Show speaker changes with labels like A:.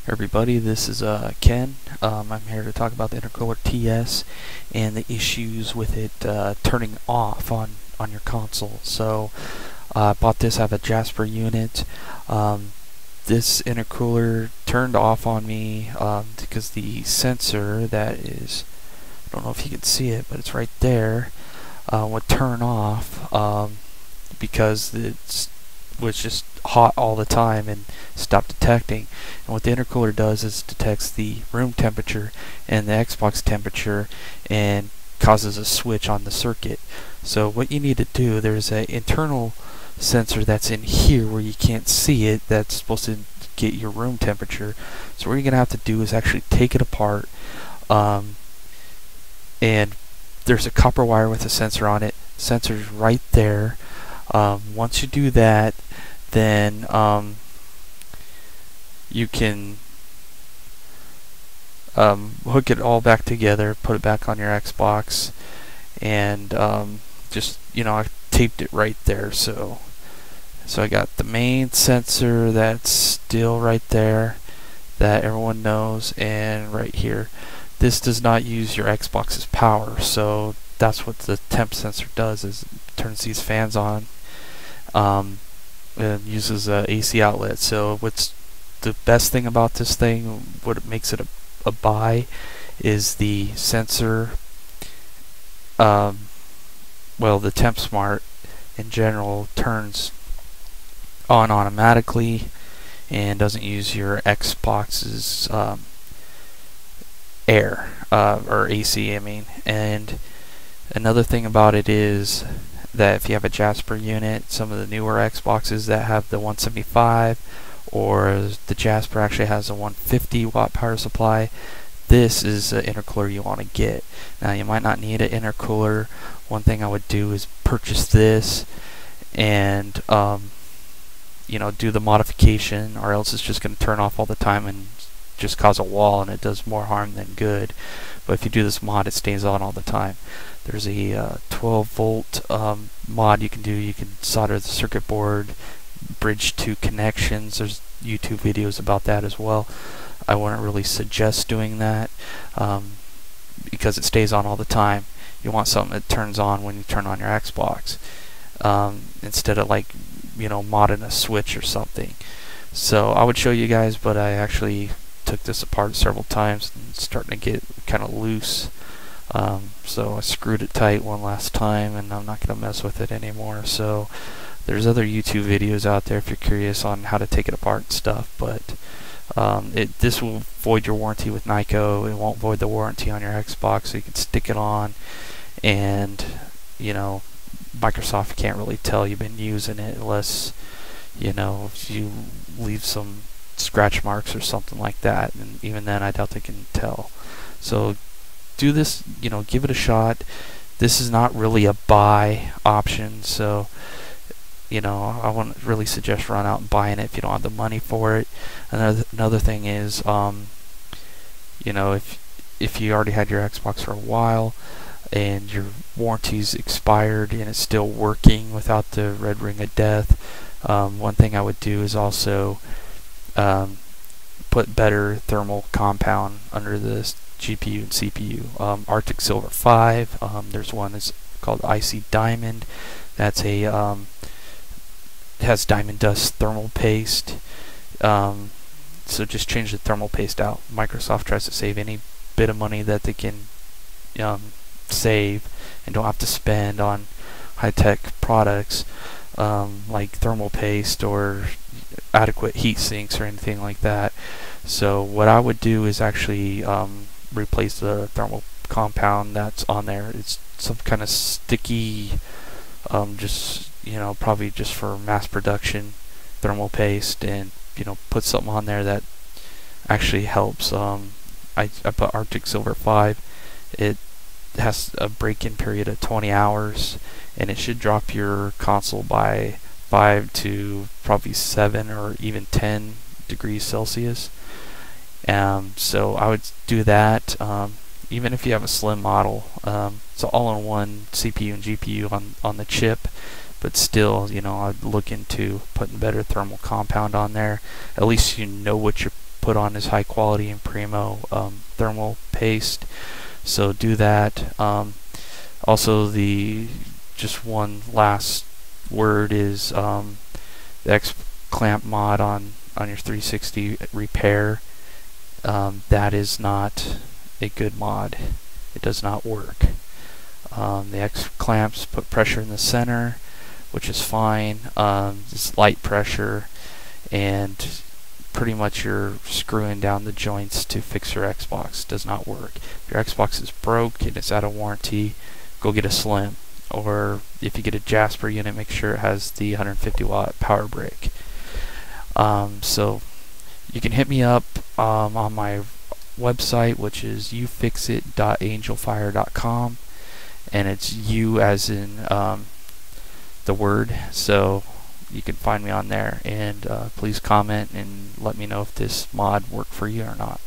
A: Everybody, this is Ken. I'm here to talk about the Intercooler TS and the issues with it turning off on your console. So I bought this out of a Jasper unit. This intercooler turned off on me because the sensor that is, I don't know if you can see it, but it's right there, would turn off because it was just hot all the time and stopped detecting. And what the intercooler does is detects the room temperature and the Xbox temperature and causes a switch on the circuit. So what you need to do, there's an internal sensor that's in here where you can't see it that's supposed to get your room temperature. So what you're gonna have to do is actually take it apart, and there's a copper wire with a sensor on it. Sensor's right there. Once you do that, then you can hook it all back together, put it back on your Xbox, and just, I taped it right there. So I got the main sensor that's still right there that everyone knows, and right here. This does not use your Xbox's power, so that's what the temp sensor does, is it turns these fans on and uses a AC outlet. So what's the best thing about this thing, what makes it a buy, is the sensor. Well, the Temp Smart in general turns on automatically and doesn't use your Xbox's air or AC, I mean. And another thing about it is that if you have a Jasper unit, some of the newer Xboxes that have the 175, or the Jasper actually has a 150 watt power supply, this is the intercooler you want to get. Now, you might not need an intercooler. One thing I would do is purchase this and do the modification, or else it's just going to turn off all the time and just cause a wall, and it does more harm than good. But if you do this mod, it stays on all the time. There's a 12 volt mod you can do. You can solder the circuit board, bridge to connections. There's YouTube videos about that as well. I wouldn't really suggest doing that because it stays on all the time. You want something that turns on when you turn on your Xbox, instead of modding a switch or something. So I would show you guys, but I actually took this apart several times and it's starting to get kind of loose. So I screwed it tight one last time, and I'm not going to mess with it anymore. So there's other YouTube videos out there if you're curious on how to take it apart and stuff, but this will void your warranty with Nyko. It won't void the warranty on your Xbox, so you can stick it on, and Microsoft can't really tell you've been using it unless if you leave some scratch marks or something like that, and even then I doubt they can tell. So do this, give it a shot. This is not really a buy option, so I wouldn't really suggest run out and buying it if you don't have the money for it. Another thing is, if you already had your Xbox for a while and your warranty's expired and it's still working without the red ring of death, one thing I would do is also put better thermal compound under this GPU and CPU. Arctic Silver 5, there's one that's called Icy Diamond. That's a has diamond dust thermal paste. So just change the thermal paste out. Microsoft tries to save any bit of money that they can save and don't have to spend on high-tech products like thermal paste or adequate heat sinks or anything like that. So what I would do is actually replace the thermal compound that's on there. It's some kind of sticky, just probably just for mass production thermal paste, and put something on there that actually helps. I put Arctic Silver 5. It has a break-in period of 20 hours, and it should drop your console by 5 to probably 7 or even 10 degrees Celsius. So I would do that. Even if you have a slim model, it's an all-in-one CPU and GPU on the chip, but still, I'd look into putting better thermal compound on there. At least you know what you're put on is high quality and primo thermal paste, so do that. Also, just one last word is the X clamp mod on your 360 repair. That is not a good mod. It does not work. The X clamps put pressure in the center, which is fine. It's light pressure, and pretty much you're screwing down the joints to fix your Xbox. It does not work. If your Xbox is broke and it's out of warranty, go get a Slim. Or if you get a Jasper unit, make sure it has the 150 watt power brick. So you can hit me up on my website, which is youfixit.angelfire.com, and it's you as in the word, so you can find me on there, and please comment and let me know if this mod worked for you or not.